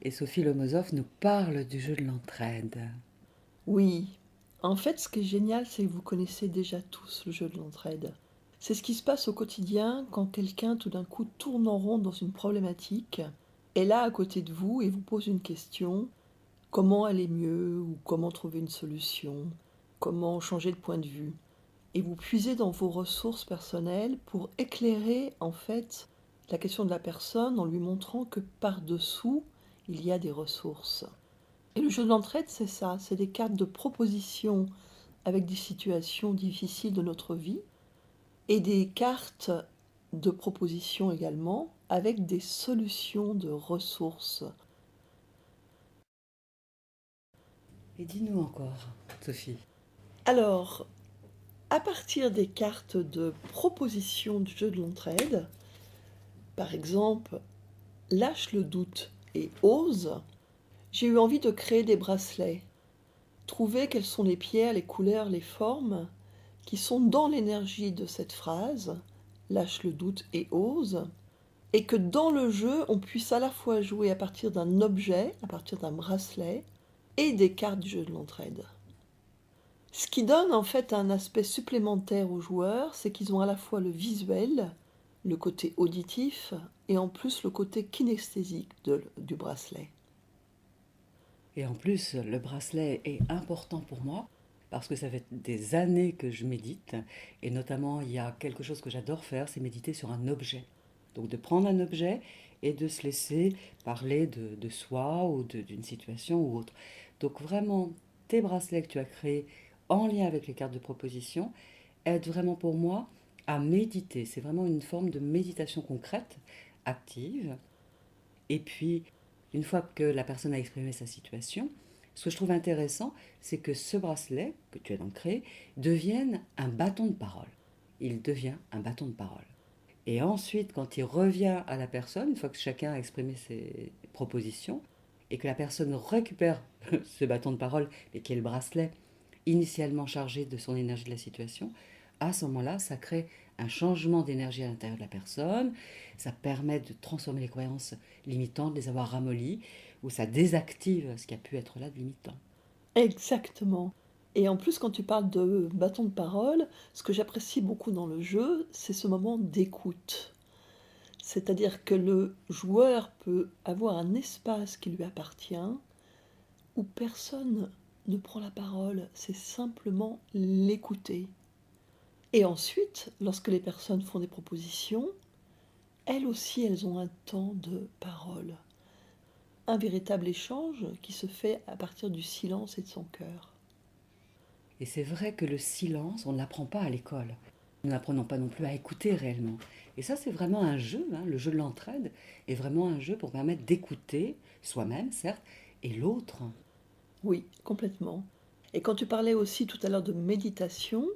et Sophie Lomozoff nous parle du jeu de l'entraide. Oui, en fait, ce qui est génial, c'est que vous connaissez déjà tous le jeu de l'entraide. C'est ce qui se passe au quotidien quand quelqu'un tout d'un coup tourne en rond dans une problématique, est là à côté de vous et vous pose une question, comment aller mieux ou comment trouver une solution, comment changer de point de vue. Et vous puisez dans vos ressources personnelles pour éclairer en fait la question de la personne en lui montrant que par-dessous, il y a des ressources. Et le jeu de l'entraide, c'est ça, c'est des cartes de proposition avec des situations difficiles de notre vie et des cartes de proposition également avec des solutions de ressources. Et dis-nous encore, Sophie. Alors, à partir des cartes de proposition du jeu de l'entraide, par exemple, lâche le doute et ose, j'ai eu envie de créer des bracelets. Trouver quelles sont les pierres, les couleurs, les formes qui sont dans l'énergie de cette phrase, lâche le doute et ose, et que dans le jeu, on puisse à la fois jouer à partir d'un objet, à partir d'un bracelet, et des cartes du jeu de l'entraide. Ce qui donne en fait un aspect supplémentaire aux joueurs, c'est qu'ils ont à la fois le visuel, le côté auditif, et en plus le côté kinesthésique du bracelet. Et en plus, le bracelet est important pour moi parce que ça fait des années que je médite. Et notamment, il y a quelque chose que j'adore faire, c'est méditer sur un objet. Donc de prendre un objet et de se laisser parler de soi ou d'une situation ou autre. Donc vraiment, tes bracelets que tu as créés en lien avec les cartes de proposition aident vraiment pour moi à méditer. C'est vraiment une forme de méditation concrète, active. Et puis, une fois que la personne a exprimé sa situation, ce que je trouve intéressant, c'est que ce bracelet que tu as donc créé devienne un bâton de parole. Il devient un bâton de parole. Et ensuite, quand il revient à la personne, une fois que chacun a exprimé ses propositions, et que la personne récupère ce bâton de parole, et qui est le bracelet initialement chargé de son énergie de la situation, à ce moment-là, ça crée un changement d'énergie à l'intérieur de la personne, ça permet de transformer les croyances limitantes, de les avoir ramollies, ou ça désactive ce qui a pu être là de limitant. Exactement. Et en plus, quand tu parles de bâton de parole, ce que j'apprécie beaucoup dans le jeu, c'est ce moment d'écoute. C'est-à-dire que le joueur peut avoir un espace qui lui appartient, où personne ne prend la parole, c'est simplement l'écouter. Et ensuite, lorsque les personnes font des propositions, elles aussi, elles ont un temps de parole. Un véritable échange qui se fait à partir du silence et de son cœur. Et c'est vrai que le silence, on ne l'apprend pas à l'école. Nous n'apprenons pas non plus à écouter réellement. Et ça, c'est vraiment un jeu, hein, le jeu de l'entraide est vraiment un jeu pour permettre d'écouter soi-même, certes, et l'autre. Oui, complètement. Et quand tu parlais aussi tout à l'heure de méditation,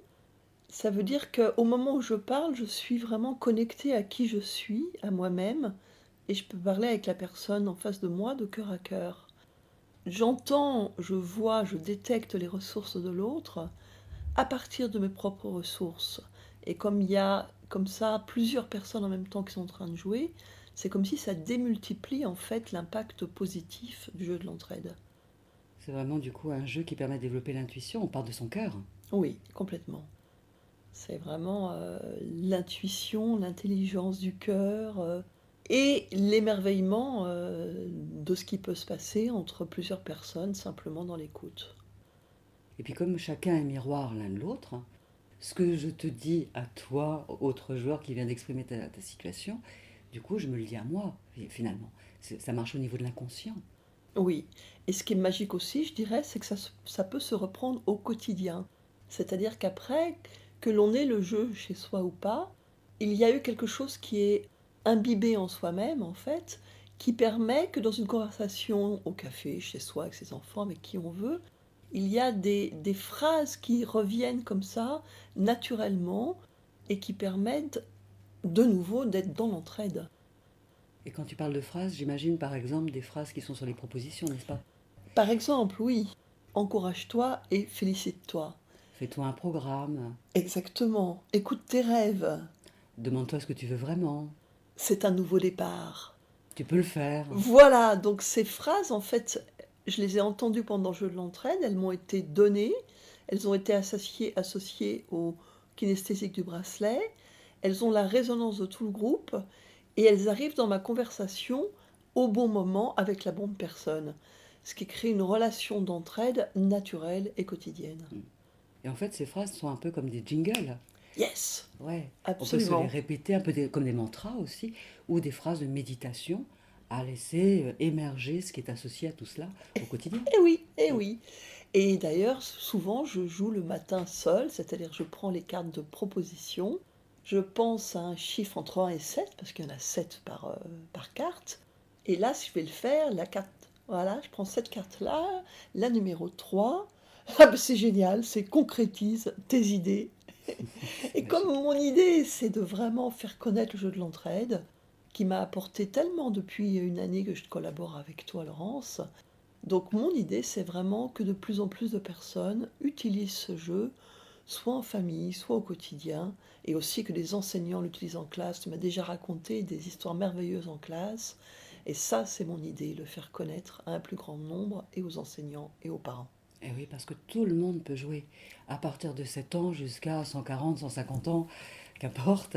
ça veut dire qu'au moment où je parle, je suis vraiment connectée à qui je suis, à moi-même, et je peux parler avec la personne en face de moi de cœur à cœur. J'entends, je vois, je détecte les ressources de l'autre à partir de mes propres ressources. Et comme il y a comme ça plusieurs personnes en même temps qui sont en train de jouer, c'est comme si ça démultiplie en fait l'impact positif du jeu de l'entraide. C'est vraiment du coup un jeu qui permet de développer l'intuition, on part de son cœur. Oui, complètement. C'est vraiment l'intuition, l'intelligence du cœur et l'émerveillement de ce qui peut se passer entre plusieurs personnes simplement dans l'écoute. Et puis comme chacun est miroir l'un de l'autre, ce que je te dis à toi, autre joueur qui vient d'exprimer ta situation, du coup je me le dis à moi, finalement. Ça marche au niveau de l'inconscient. Oui, et ce qui est magique aussi, je dirais, c'est que ça peut se reprendre au quotidien. C'est-à-dire qu'après, que l'on ait le jeu chez soi ou pas, il y a eu quelque chose qui est imbibé en soi-même, en fait, qui permet que dans une conversation au café, chez soi, avec ses enfants, avec qui on veut, il y a des phrases qui reviennent comme ça, naturellement, et qui permettent de nouveau d'être dans l'entraide. Et quand tu parles de phrases, j'imagine par exemple des phrases qui sont sur les propositions, n'est-ce pas? Par exemple, oui, encourage-toi et félicite-toi. Fais-toi un programme, Exactement. Écoute tes rêves. demande-toi ce que tu veux vraiment. C'est un nouveau départ. Tu peux le faire. Voilà, donc ces phrases, en fait, je les ai entendues pendant le jeu de l'entraide, elles m'ont été données, elles ont été associées au kinesthésique du bracelet, elles ont la résonance de tout le groupe, et elles arrivent dans ma conversation au bon moment avec la bonne personne, ce qui crée une relation d'entraide naturelle et quotidienne. Et en fait, ces phrases sont un peu comme des jingles. Yes, Ouais, on peut se les absolument. répéter un peu comme des mantras aussi, ou des phrases de méditation à laisser émerger ce qui est associé à tout cela au quotidien. Eh oui, eh Mm. oui. Et d'ailleurs, souvent, je joue le matin seul, c'est-à-dire je prends les cartes de proposition, je pense à un chiffre entre 1 et 7, parce qu'il y en a 7 par carte, et là, je vais le faire, la carte, voilà, je prends cette carte-là, la numéro 3. Ah ben c'est génial, c'est concrétise tes idées. C'est Et comme magique. mon idée, c'est de vraiment faire connaître le jeu de l'entraide, qui m'a apporté tellement depuis une année que je collabore avec toi, Laurence, donc mon idée, c'est vraiment que de plus en plus de personnes utilisent ce jeu, soit en famille, soit au quotidien, et aussi que les enseignants l'utilisent en classe. Tu m'as déjà raconté des histoires merveilleuses en classe, et ça, c'est mon idée, le faire connaître à un plus grand nombre, et aux enseignants et aux parents. Et oui, parce que tout le monde peut jouer, à partir de 7 ans jusqu'à 140, 150 ans, qu'importe,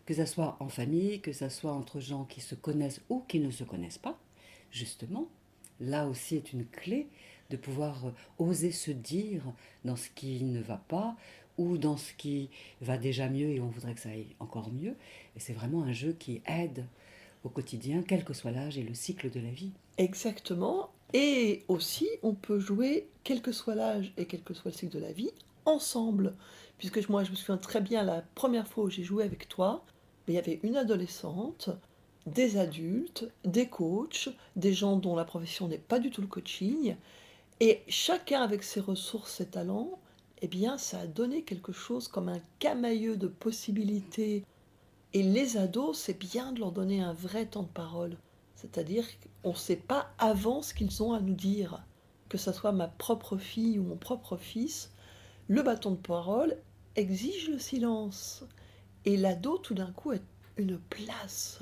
que ça soit en famille, que ça soit entre gens qui se connaissent ou qui ne se connaissent pas, justement. Là aussi est une clé de pouvoir oser se dire dans ce qui ne va pas ou dans ce qui va déjà mieux et on voudrait que ça aille encore mieux. Et c'est vraiment un jeu qui aide au quotidien, quel que soit l'âge et le cycle de la vie. Exactement. Et aussi, on peut jouer, quel que soit l'âge et quel que soit le cycle de la vie, ensemble. Puisque moi, je me souviens très bien, la première fois où j'ai joué avec toi, il y avait une adolescente, des adultes, des coachs, des gens dont la profession n'est pas du tout le coaching, et chacun avec ses ressources, ses talents, eh bien, ça a donné quelque chose comme un camailleux de possibilités. Et les ados, c'est bien de leur donner un vrai temps de parole. C'est-à-dire qu'on ne sait pas avant ce qu'ils ont à nous dire. Que ce soit ma propre fille ou mon propre fils, le bâton de parole exige le silence. Et l'ado, tout d'un coup, a une place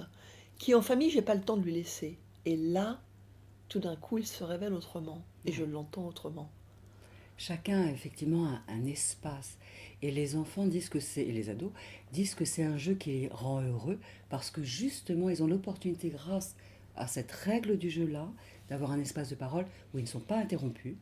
qui, en famille, j'ai pas le temps de lui laisser. Et là, tout d'un coup, il se révèle autrement. Et je Ouais. l'entends autrement. Chacun a effectivement un espace. Et les enfants disent que c'est, et les ados disent que c'est un jeu qui les rend heureux parce que justement ils ont l'opportunité, grâce à cette règle du jeu-là, d'avoir un espace de parole où ils ne sont pas interrompus.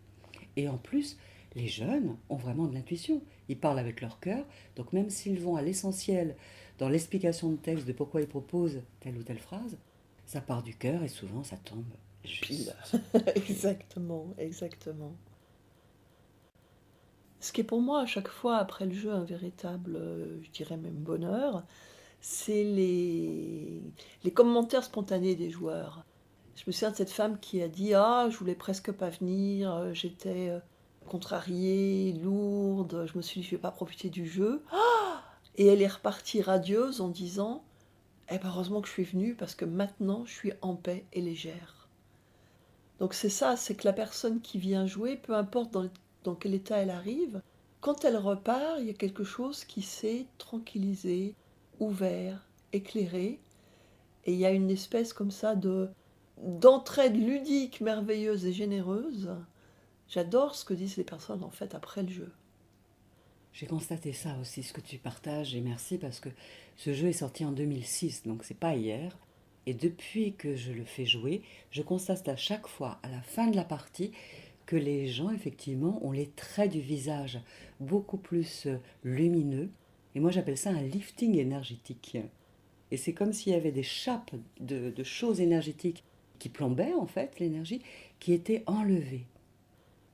Et en plus, les jeunes ont vraiment de l'intuition. Ils parlent avec leur cœur, donc même s'ils vont à l'essentiel dans l'explication de texte de pourquoi ils proposent telle ou telle phrase, ça part du cœur et souvent ça tombe Pile. juste. Pile. Exactement, exactement. Ce qui est pour moi à chaque fois après le jeu un véritable, je dirais même bonheur, c'est les commentaires spontanés des joueurs. Je me souviens de cette femme qui a dit: «Ah, je voulais presque pas venir, j'étais contrariée, lourde, je me suis dit, je vais pas profiter du jeu.» Et elle est repartie radieuse en disant: «Eh ben, heureusement que je suis venue parce que maintenant je suis en paix et légère.» Donc c'est ça, c'est que la personne qui vient jouer, peu importe dans quel état elle arrive, quand elle repart, il y a quelque chose qui s'est tranquillisé, ouvert, éclairé, et il y a une espèce comme ça d'entraide ludique, merveilleuse et généreuse. J'adore ce que disent les personnes en fait après le jeu. J'ai constaté ça aussi, ce que tu partages, et merci parce que ce jeu est sorti en 2006, donc c'est pas hier. Et depuis que je le fais jouer, je constate à chaque fois, à la fin de la partie, que les gens, effectivement, ont les traits du visage beaucoup plus lumineux. Et moi, j'appelle ça un lifting énergétique. Et c'est comme s'il y avait des chapes de choses énergétiques qui plombaient, en fait, l'énergie, qui étaient enlevées.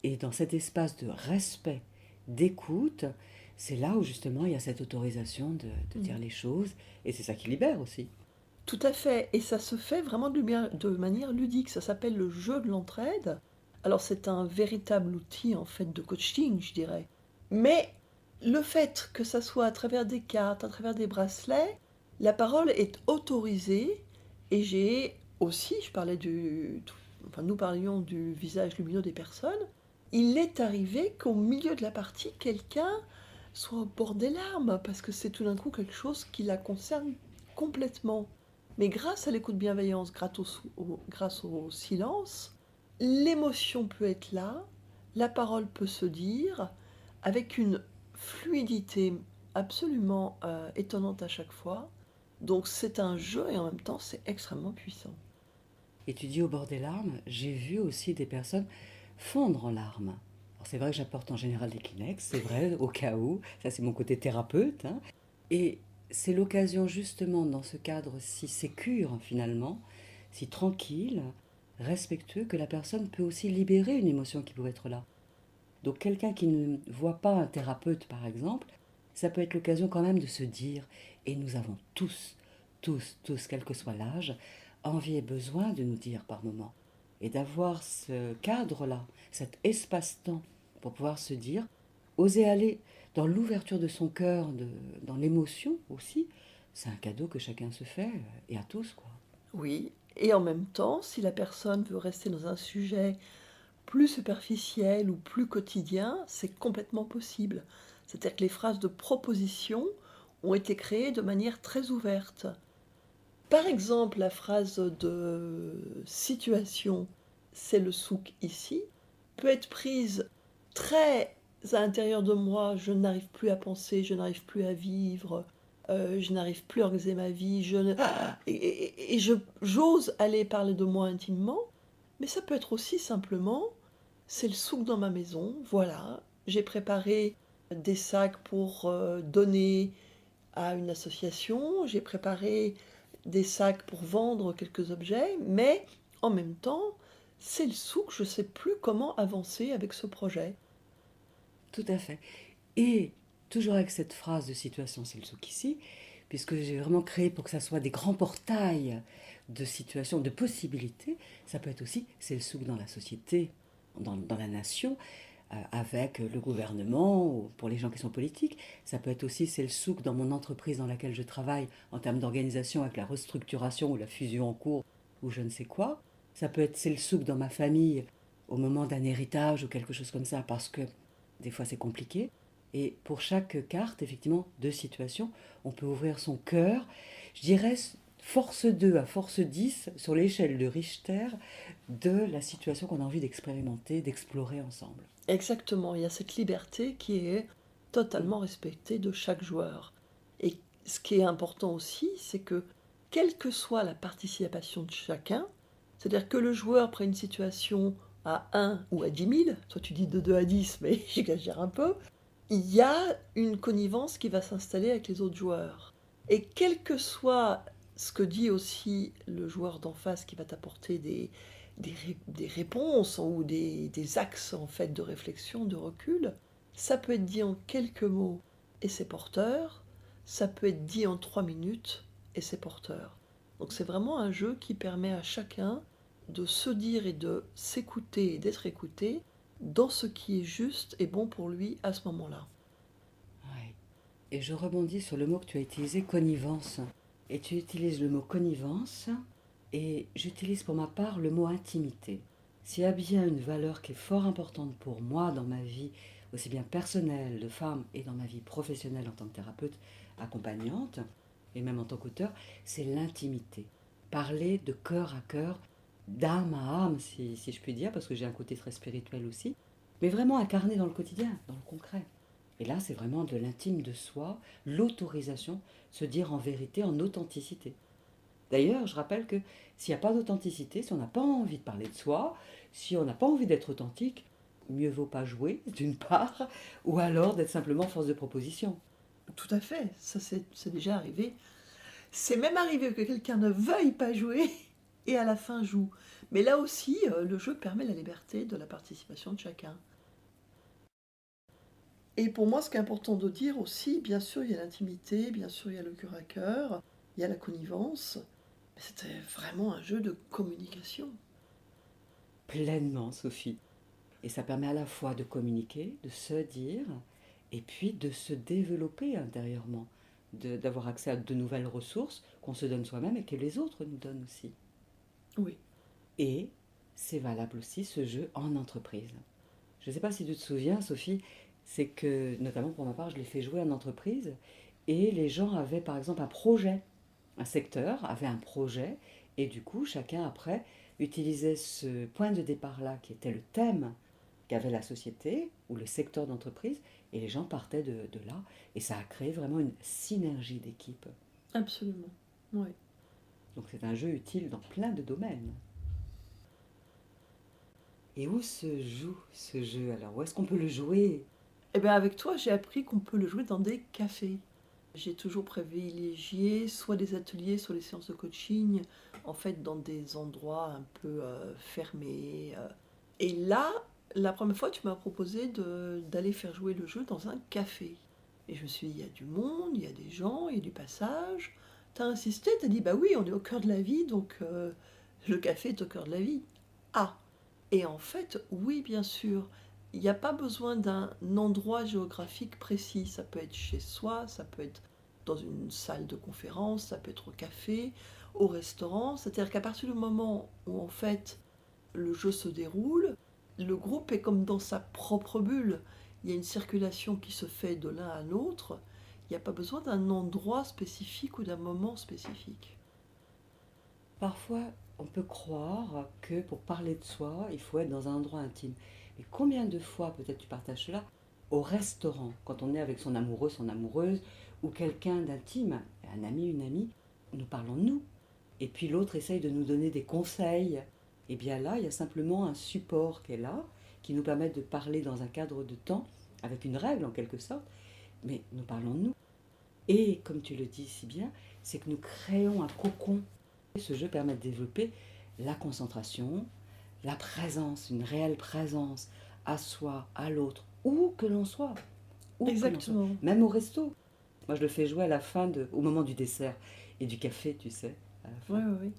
Et dans cet espace de respect, d'écoute, c'est là où justement il y a cette autorisation de dire Mm. les choses, et c'est ça qui libère aussi. Tout à fait, et ça se fait vraiment de manière ludique, ça s'appelle le jeu de l'entraide. Alors c'est un véritable outil en fait de coaching, je dirais. Mais le fait que ça soit à travers des cartes, à travers des bracelets, la parole est autorisée, et j'ai aussi, enfin nous parlions du visage lumineux des personnes, il est arrivé qu'au milieu de la partie, quelqu'un soit au bord des larmes, parce que c'est tout d'un coup quelque chose qui la concerne complètement. Mais grâce à l'écoute bienveillance, grâce au silence, l'émotion peut être là, la parole peut se dire, avec une fluidité absolument étonnante à chaque fois. Donc c'est un jeu et en même temps c'est extrêmement puissant. Et tu dis au bord des larmes, j'ai vu aussi des personnes fondre en larmes. Alors c'est vrai que j'apporte en général des Kleenex, c'est vrai, au cas où, ça c'est mon côté thérapeute, hein. Et c'est l'occasion justement dans ce cadre si sécure finalement, si tranquille, respectueux, que la personne peut aussi libérer une émotion qui pourrait être là. Donc quelqu'un qui ne voit pas un thérapeute par exemple, ça peut être l'occasion quand même de se dire, et nous avons tous, quel que soit l'âge, envie et besoin de nous dire par moment. Et d'avoir ce cadre-là, cet espace-temps pour pouvoir se dire, oser aller dans l'ouverture de son cœur, dans l'émotion aussi, c'est un cadeau que chacun se fait, et à tous, quoi. Oui, et en même temps, si la personne veut rester dans un sujet plus superficiel ou plus quotidien, c'est complètement possible. C'est-à-dire que les phrases de proposition ont été créées de manière très ouverte. Par exemple, la phrase de situation, c'est le souk ici, peut être prise très à l'intérieur de moi, je n'arrive plus à penser, je n'arrive plus à vivre, je n'arrive plus à organiser ma vie, j'ose aller parler de moi intimement, mais ça peut être aussi simplement, c'est le souk dans ma maison, voilà, j'ai préparé des sacs pour donner à une association, j'ai préparé des sacs pour vendre quelques objets, mais en même temps, c'est le souk, je ne sais plus comment avancer avec ce projet. Tout à fait. Et toujours avec cette phrase de situation, c'est le souk ici, puisque j'ai vraiment créé pour que ça soit des grands portails de situations, de possibilités, ça peut être aussi, c'est le souk dans la société, dans la nation, avec le gouvernement, ou pour les gens qui sont politiques. Ça peut être aussi, c'est le souk dans mon entreprise dans laquelle je travaille, en termes d'organisation, avec la restructuration ou la fusion en cours, ou je ne sais quoi. Ça peut être, c'est le souk dans ma famille, au moment d'un héritage ou quelque chose comme ça, parce que des fois c'est compliqué. Et pour chaque carte, effectivement, de situation, on peut ouvrir son cœur. Je dirais force 2 à force 10 sur l'échelle de Richter de la situation qu'on a envie d'expérimenter, d'explorer ensemble. Exactement, il y a cette liberté qui est totalement respectée de chaque joueur. Et ce qui est important aussi, c'est que quelle que soit la participation de chacun, c'est-à-dire que le joueur prenne une situation à 1 ou à 10 000, toi tu dis de 2 à 10, mais j'exagère un peu, il y a une connivence qui va s'installer avec les autres joueurs. Et quel que soit ce que dit aussi le joueur d'en face qui va t'apporter des réponses ou des axes en fait de réflexion, de recul, ça peut être dit en quelques mots et c'est porteur, ça peut être dit en 3 minutes et c'est porteur. Donc c'est vraiment un jeu qui permet à chacun de se dire et de s'écouter et d'être écouté dans ce qui est juste et bon pour lui à ce moment-là. Ouais. Et je rebondis sur le mot que tu as utilisé, connivence. Et tu utilises le mot connivence, et j'utilise pour ma part le mot intimité. S'il y a bien une valeur qui est fort importante pour moi dans ma vie, aussi bien personnelle, de femme, et dans ma vie professionnelle en tant que thérapeute accompagnante, et même en tant qu'auteur, c'est l'intimité. Parler de cœur à cœur, d'âme à âme, si je puis dire, parce que j'ai un côté très spirituel aussi, mais vraiment incarné dans le quotidien, dans le concret. Et là, c'est vraiment de l'intime de soi, l'autorisation, se dire en vérité, en authenticité. D'ailleurs, je rappelle que s'il n'y a pas d'authenticité, si on n'a pas envie de parler de soi, si on n'a pas envie d'être authentique, mieux vaut pas jouer, d'une part, ou alors d'être simplement force de proposition. Tout à fait, ça c'est déjà arrivé. C'est même arrivé que quelqu'un ne veuille pas jouer et à la fin joue. Mais là aussi, le jeu permet la liberté de la participation de chacun. Et pour moi, ce qui est important de dire aussi, bien sûr, il y a l'intimité, bien sûr, il y a le cœur à cœur, il y a la connivence. Mais c'était vraiment un jeu de communication. Pleinement, Sophie. Et ça permet à la fois de communiquer, de se dire, et puis de se développer intérieurement, d'avoir accès à de nouvelles ressources qu'on se donne soi-même et que les autres nous donnent aussi. Oui, Et c'est valable aussi ce jeu en entreprise. Je ne sais pas si tu te souviens, Sophie, c'est que, notamment pour ma part, je l'ai fait jouer en entreprise et les gens avaient par exemple un projet un secteur avait un projet et du coup chacun après utilisait ce point de départ-là qui était le thème qu'avait la société ou le secteur d'entreprise et les gens partaient de là et ça a créé vraiment une synergie d'équipe. Absolument. Oui. Donc c'est un jeu utile dans plein de domaines. Et où se joue ce jeu alors? Où est-ce qu'on peut le jouer? Eh bien, avec toi, j'ai appris qu'on peut le jouer dans des cafés. J'ai toujours privilégié soit des ateliers, soit des séances de coaching, en fait, dans des endroits un peu fermés. Et là, la première fois, tu m'as proposé d'aller faire jouer le jeu dans un café. Et je me suis dit, il y a du monde, il y a des gens, il y a du passage. T'as insisté, t'as dit, bah oui, on est au cœur de la vie, donc le café est au cœur de la vie. Ah, et en fait, oui, bien sûr, il n'y a pas besoin d'un endroit géographique précis. Ça peut être chez soi, ça peut être dans une salle de conférence, ça peut être au café, au restaurant. C'est-à-dire qu'à partir du moment où en fait le jeu se déroule, le groupe est comme dans sa propre bulle. Il y a une circulation qui se fait de l'un à l'autre. Il n'y a pas besoin d'un endroit spécifique ou d'un moment spécifique. Parfois, on peut croire que pour parler de soi, il faut être dans un endroit intime. Mais combien de fois, peut-être tu partages cela, au restaurant, quand on est avec son amoureux, son amoureuse, ou quelqu'un d'intime, un ami, une amie, nous parlons de nous. Et puis l'autre essaye de nous donner des conseils. Et bien là, il y a simplement un support qui est là, qui nous permet de parler dans un cadre de temps, avec une règle en quelque sorte, mais nous parlons de nous. Et comme tu le dis si bien, c'est que nous créons un cocon. Ce jeu permet de développer la concentration, la présence, une réelle présence à soi, à l'autre, où que l'on soit. Où que l'on soit. Exactement. Même au resto. Moi, je le fais jouer à la fin, au moment du dessert et du café, tu sais, à la Oui, fin. oui, oui.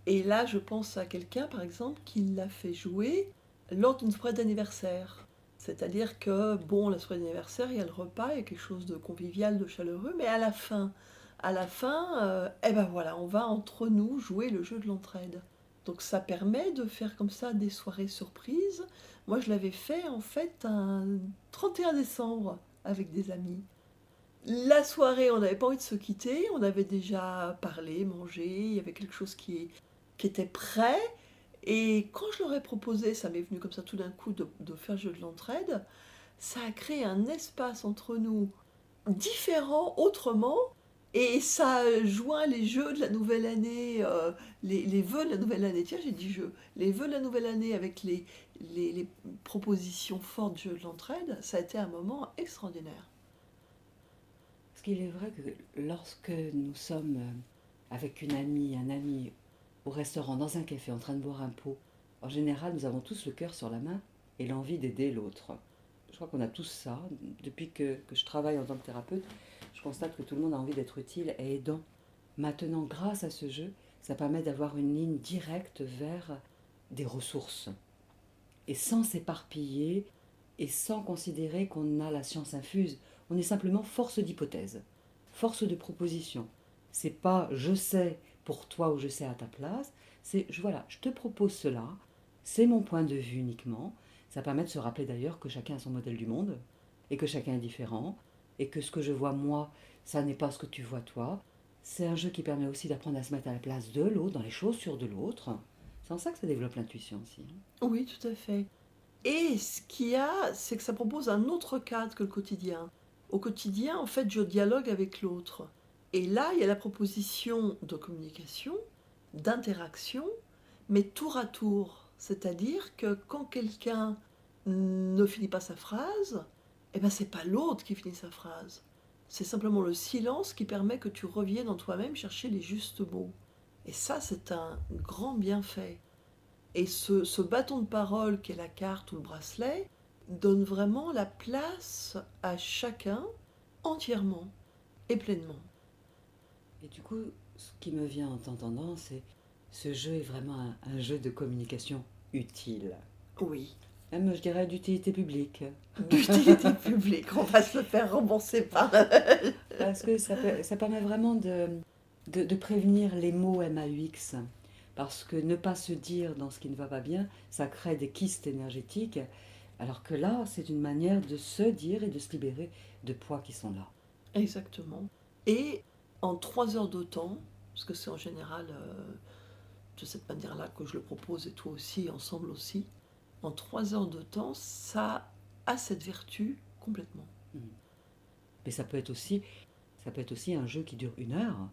Et là, je pense à quelqu'un, par exemple, qui l'a fait jouer lors d'une soirée d'anniversaire. C'est-à-dire que, bon, la soirée d'anniversaire, il y a le repas, il y a quelque chose de convivial, de chaleureux, mais eh ben voilà, on va entre nous jouer le jeu de l'entraide. Donc ça permet de faire comme ça des soirées surprises. Moi, je l'avais fait en fait un 31 décembre avec des amis. La soirée, on n'avait pas envie de se quitter, on avait déjà parlé, mangé, il y avait quelque chose qui était prêt. Et quand je leur ai proposé, ça m'est venu comme ça tout d'un coup de faire jeu de l'entraide, ça a créé un espace entre nous différent, autrement, et ça a joint les jeux de la nouvelle année, les vœux de la nouvelle année. Tiens, j'ai dit jeux. Les vœux de la nouvelle année avec les propositions fortes de jeu de l'entraide, ça a été un moment extraordinaire. Parce qu'il est vrai que lorsque nous sommes avec une amie, un ami, au restaurant, dans un café, en train de boire un pot, en général, nous avons tous le cœur sur la main et l'envie d'aider l'autre. Je crois qu'on a tous ça. Depuis que je travaille en tant que thérapeute, je constate que tout le monde a envie d'être utile et aidant. Maintenant, grâce à ce jeu, ça permet d'avoir une ligne directe vers des ressources. Et sans s'éparpiller et sans considérer qu'on a la science infuse. On est simplement force d'hypothèse, force de proposition. C'est pas je sais pour toi ou je sais à ta place, c'est voilà, je te propose cela, c'est mon point de vue uniquement. Ça permet de se rappeler d'ailleurs que chacun a son modèle du monde et que chacun est différent et que ce que je vois moi, ça n'est pas ce que tu vois toi. C'est un jeu qui permet aussi d'apprendre à se mettre à la place de l'autre, dans les chaussures de l'autre. C'est en ça que ça développe l'intuition aussi. Oui, tout à fait. Et ce qu'il y a, c'est que ça propose un autre cadre que le quotidien. Au quotidien, en fait, je dialogue avec l'autre. Et là, il y a la proposition de communication, d'interaction, mais tour à tour. C'est-à-dire que quand quelqu'un ne finit pas sa phrase, eh ben c'est pas l'autre qui finit sa phrase. C'est simplement le silence qui permet que tu reviennes en toi-même chercher les justes mots. Et ça, c'est un grand bienfait. Et ce bâton de parole qu'est la carte ou le bracelet donne vraiment la place à chacun entièrement et pleinement. Et du coup, ce qui me vient en t'entendant, c'est ce jeu est vraiment un jeu de communication utile. Oui, Même, je dirais, d'utilité publique. d'utilité publique, on va se faire rembourser par... Parce que ça permet vraiment de prévenir les mots MAUX. Parce que ne pas se dire dans ce qui ne va pas bien, ça crée des kystes énergétiques. Alors que là, c'est une manière de se dire et de se libérer de poids qui sont là. Exactement. Et en 3 heures de temps, parce que c'est en général de cette manière-là que je le propose et toi aussi, ensemble aussi. En 3 heures de temps, ça a cette vertu complètement. Mais ça peut être aussi un jeu qui dure 1 heure.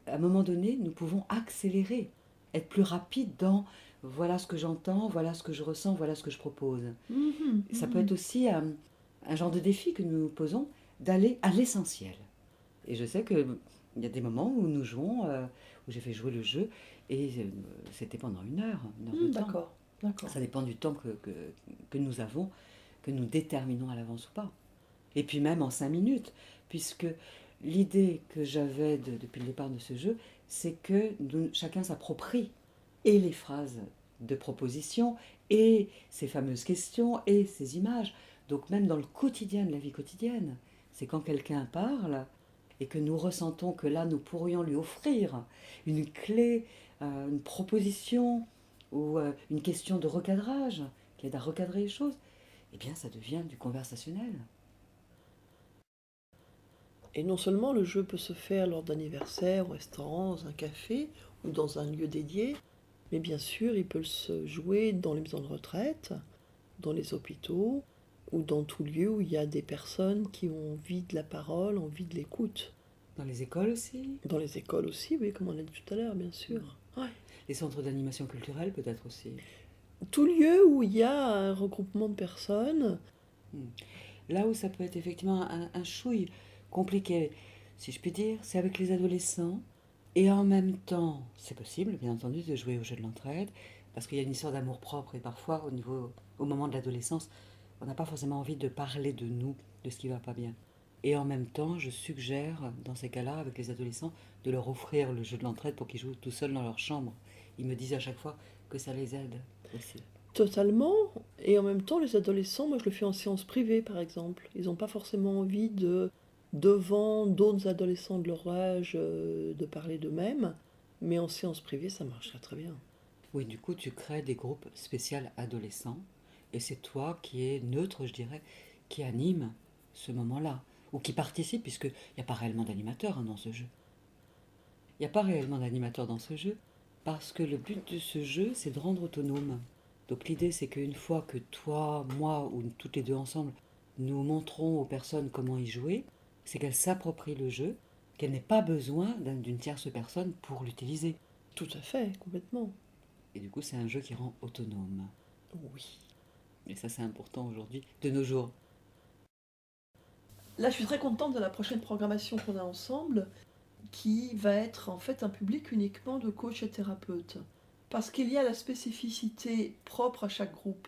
À un moment donné, nous pouvons accélérer, être plus rapide dans voilà ce que j'entends, voilà ce que je ressens, voilà ce que je propose. Ça peut être aussi un genre de défi que nous nous posons d'aller à l'essentiel. Et je sais qu'il y a des moments où nous jouons, où j'ai fait jouer le jeu, et c'était pendant 1 heure de temps. D'accord, d'accord. Ça dépend du temps que nous avons, que nous déterminons à l'avance ou pas. Et puis même en 5 minutes, puisque l'idée que j'avais depuis le départ de ce jeu, c'est que chacun s'approprie et les phrases de proposition, et ces fameuses questions, et ces images. Donc même dans le quotidien de la vie quotidienne, c'est quand quelqu'un parle et que nous ressentons que là, nous pourrions lui offrir une clé, une proposition ou une question de recadrage qui aide à recadrer les choses, eh bien ça devient du conversationnel. Et non seulement le jeu peut se faire lors d'anniversaires, au restaurant, dans un café ou dans un lieu dédié, mais bien sûr, il peut se jouer dans les maisons de retraite, dans les hôpitaux ou dans tout lieu où il y a des personnes qui ont envie de la parole, envie de l'écoute. Dans les écoles aussi, Dans les écoles aussi, oui, comme on a dit tout à l'heure, bien sûr. Ouais. les centres d'animation culturelle peut-être aussi. Tout lieu où il y a un regroupement de personnes. Hmm. Là où ça peut être effectivement un chouille compliqué, si je puis dire, c'est avec les adolescents. Et en même temps, c'est possible, bien entendu, de jouer au jeu de l'entraide, parce qu'il y a une histoire d'amour-propre, et parfois, au moment de l'adolescence, on n'a pas forcément envie de parler de nous, de ce qui va pas bien. Et en même temps, je suggère, dans ces cas-là, avec les adolescents, de leur offrir le jeu de l'entraide pour qu'ils jouent tout seuls dans leur chambre. Ils me disent à chaque fois que ça les aide aussi. Totalement. Et en même temps, les adolescents, moi je le fais en séance privée par exemple. Ils n'ont pas forcément envie devant d'autres adolescents de leur âge, de parler d'eux-mêmes. Mais en séance privée, ça marche très très bien. Oui, du coup, tu crées des groupes spéciaux adolescents, et c'est toi qui es neutre, je dirais, qui anime ce moment-là, ou qui participe, puisqu'il n'y a pas réellement d'animateur dans ce jeu. Il n'y a pas réellement d'animateur dans ce jeu, parce que le but de ce jeu, c'est de rendre autonome. Donc l'idée, c'est qu'une fois que toi, moi, ou toutes les deux ensemble, nous montrons aux personnes comment y jouer, c'est qu'elles s'approprient le jeu, qu'elles n'aient pas besoin d'une tierce personne pour l'utiliser. Tout à fait, complètement. Et du coup, c'est un jeu qui rend autonome. Oui. Et ça, c'est important aujourd'hui, de nos jours. Là, je suis très contente de la prochaine programmation qu'on a ensemble, qui va être en fait un public uniquement de coachs et thérapeutes. Parce qu'il y a la spécificité propre à chaque groupe.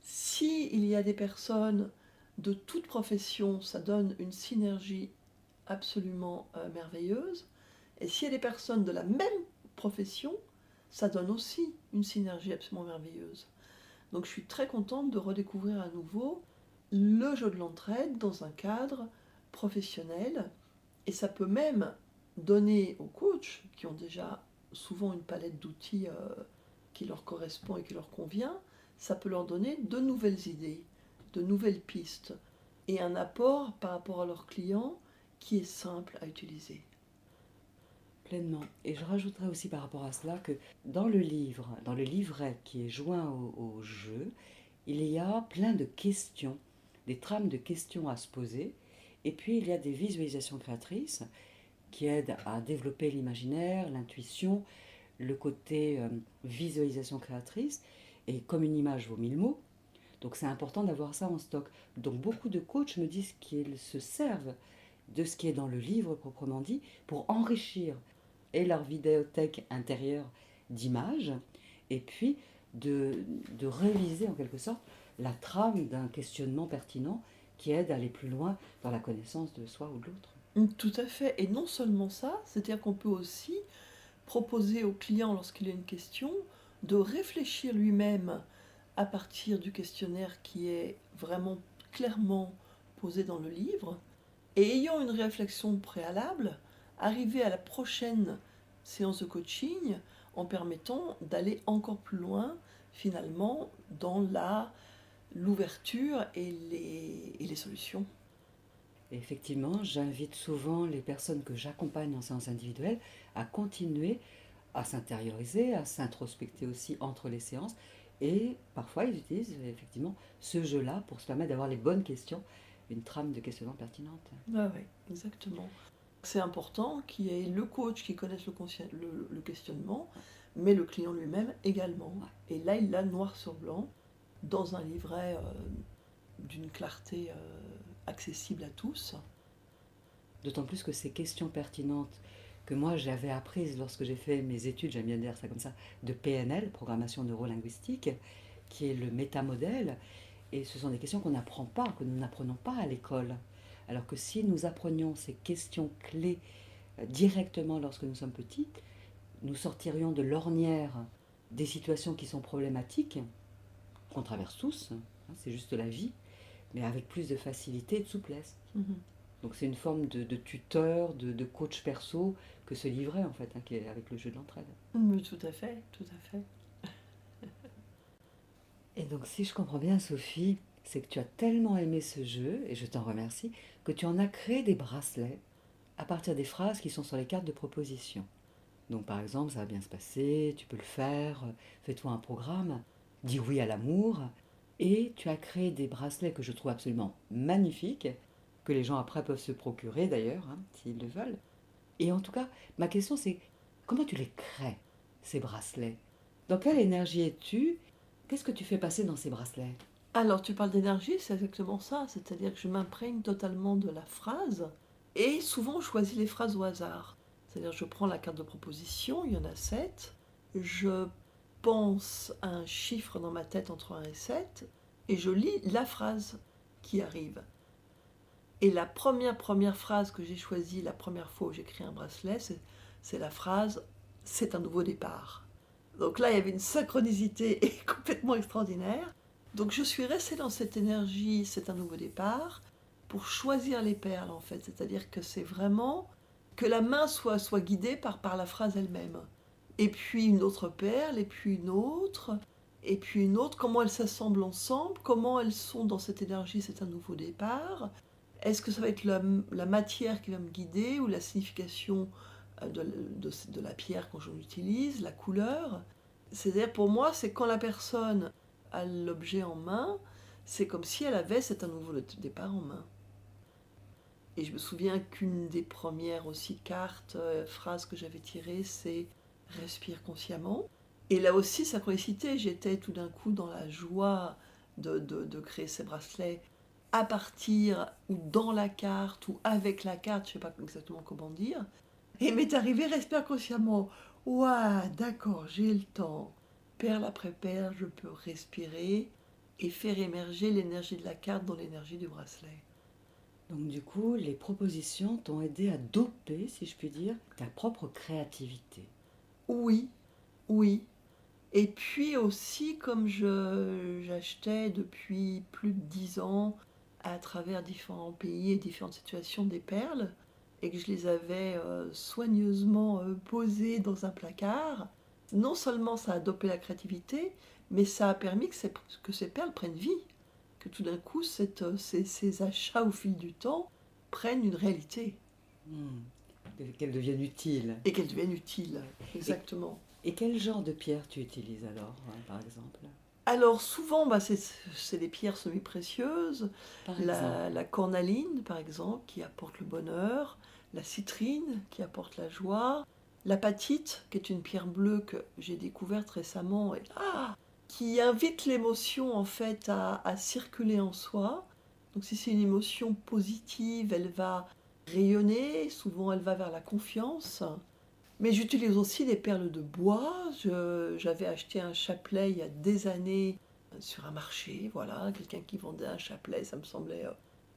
Si il y a des personnes de toute profession, ça donne une synergie absolument merveilleuse. Et s'il y a des personnes de la même profession, ça donne aussi une synergie absolument merveilleuse. Donc je suis très contente de redécouvrir à nouveau le jeu de l'entraide dans un cadre professionnel. Et ça peut même donner aux coachs, qui ont déjà souvent une palette d'outils qui leur correspond et qui leur convient, ça peut leur donner de nouvelles idées, de nouvelles pistes, et un apport par rapport à leurs clients qui est simple à utiliser. Pleinement. Et je rajouterais aussi par rapport à cela que dans le livre, dans le livret qui est joint au jeu, il y a plein de questions, des trames de questions à se poser. Et puis il y a des visualisations créatrices qui aident à développer l'imaginaire, l'intuition, le côté visualisation créatrice. Et comme une image vaut 1000 mots, donc c'est important d'avoir ça en stock. Donc beaucoup de coachs me disent qu'ils se servent de ce qui est dans le livre proprement dit pour enrichir et leur vidéothèque intérieure d'images, et puis de réviser en quelque sorte la trame d'un questionnement pertinent qui aide à aller plus loin dans la connaissance de soi ou de l'autre. Tout à fait. Et non seulement ça, c'est-à-dire qu'on peut aussi proposer au client, lorsqu'il a une question, de réfléchir lui-même à partir du questionnaire qui est vraiment clairement posé dans le livre, et ayant une réflexion préalable, arriver à la prochaine séance de coaching en permettant d'aller encore plus loin finalement dans l'ouverture et les solutions. Et effectivement, j'invite souvent les personnes que j'accompagne en séance individuelle à continuer à s'intérioriser, à s'introspecter aussi entre les séances. Et parfois, ils utilisent effectivement ce jeu-là pour se permettre d'avoir les bonnes questions, une trame de questionnement pertinente. Ah oui, exactement. C'est important qu'il y ait le coach qui connaisse le questionnement, mais le client lui-même également. Ouais. Et là, il l'a noir sur blanc, dans un livret d'une clarté accessible à tous. D'autant plus que ces questions pertinentes que moi j'avais apprises lorsque j'ai fait mes études, j'aime bien dire ça comme ça, de PNL, programmation neurolinguistique, qui est le métamodèle, et ce sont des questions qu'on n'apprend pas, que nous n'apprenons pas à l'école. Alors que si nous apprenions ces questions clés directement lorsque nous sommes petits, nous sortirions de l'ornière des situations qui sont problématiques, qu'on traverse tous, hein, c'est juste la vie, mais avec plus de facilité et de souplesse. Mhm. Donc c'est une forme de tuteur, de coach perso que ce livret en fait, hein, qui est avec le jeu de l'entraide. Mais tout à fait, tout à fait. Et donc si je comprends bien Sophie, c'est que tu as tellement aimé ce jeu, et je t'en remercie, que tu en as créé des bracelets à partir des phrases qui sont sur les cartes de proposition. Donc par exemple, ça va bien se passer, tu peux le faire, fais-toi un programme, dis oui à l'amour, et tu as créé des bracelets que je trouve absolument magnifiques, que les gens après peuvent se procurer d'ailleurs, hein, s'ils le veulent. Et en tout cas, ma question c'est, comment tu les crées, ces bracelets? Dans quelle énergie es-tu? Qu'est-ce que tu fais passer dans ces bracelets? Alors, tu parles d'énergie, c'est exactement ça. C'est-à-dire que je m'imprègne totalement de la phrase et souvent je choisis les phrases au hasard. C'est-à-dire que je prends la carte de proposition, il y en a 7. Je pense à un chiffre dans ma tête entre 1 et 7 et je lis la phrase qui arrive. Et la première phrase que j'ai choisie la première fois où j'écris un bracelet, c'est la phrase « c'est un nouveau départ ». Donc là, il y avait une synchronicité complètement extraordinaire. Donc je suis restée dans cette énergie, c'est un nouveau départ, pour choisir les perles en fait. C'est-à-dire que c'est vraiment que la main soit guidée par la phrase elle-même. Et puis une autre perle, et puis une autre, et puis une autre. Comment elles s'assemblent ensemble, comment elles sont dans cette énergie, c'est un nouveau départ. Est-ce que ça va être la matière qui va me guider ou la signification de la pierre quand j'en utilise, la couleur? C'est-à-dire pour moi, c'est quand la personne a l'objet en main, c'est comme si elle avait c'est un nouveau départ en main. Et je me souviens qu'une des premières aussi cartes, phrases que j'avais tirées, c'est respire consciemment. Et là aussi, synchronicité, j'étais tout d'un coup dans la joie de créer ces bracelets à partir ou dans la carte ou avec la carte, je ne sais pas exactement comment dire. Et m'est arrivé respire consciemment. Ouah, d'accord, j'ai le temps. Perle après perle, je peux respirer et faire émerger l'énergie de la carte dans l'énergie du bracelet. Donc du coup, les propositions t'ont aidé à doper, si je puis dire, ta propre créativité. Oui, oui. Et puis aussi, comme j'achetais depuis plus de 10 ans à travers différents pays et différentes situations des perles, et que je les avais soigneusement posées dans un placard, non seulement ça a dopé la créativité, mais ça a permis que ces perles prennent vie, que tout d'un coup ces achats au fil du temps prennent une réalité Qu'elles deviennent utiles. et qu'elles deviennent utiles. Et, Exactement. et quel genre de pierre tu utilises alors, hein, par exemple? Alors souvent, c'est des pierres semi-précieuses, Par exemple. la cornaline par exemple, qui apporte le bonheur, la citrine, qui apporte la joie, l'apatite, qui est une pierre bleue que j'ai découverte récemment, et qui invite l'émotion en fait à circuler en soi. Donc si c'est une émotion positive, elle va rayonner, souvent elle va vers la confiance. Mais j'utilise aussi des perles de bois. J'avais acheté un chapelet il y a des années sur un marché, voilà, quelqu'un qui vendait un chapelet, ça me semblait...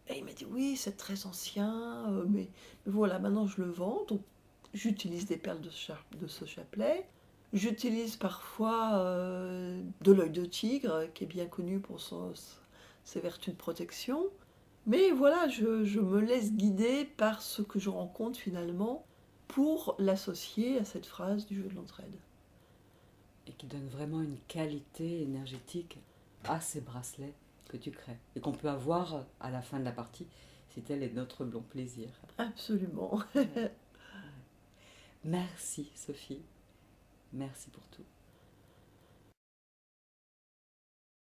Et il m'a dit, oui, c'est très ancien, mais voilà, maintenant je le vends, donc j'utilise des perles de ce chapelet. J'utilise parfois de l'œil de tigre, qui est bien connu pour ses vertus de protection. Mais voilà, je me laisse guider par ce que je rencontre finalement pour l'associer à cette phrase du jeu de l'entraide. Et qui donne vraiment une qualité énergétique à ces bracelets que tu crées. Et qu'on peut avoir à la fin de la partie si tel est notre bon plaisir. Absolument. Ouais, ouais. Merci Sophie, merci pour tout.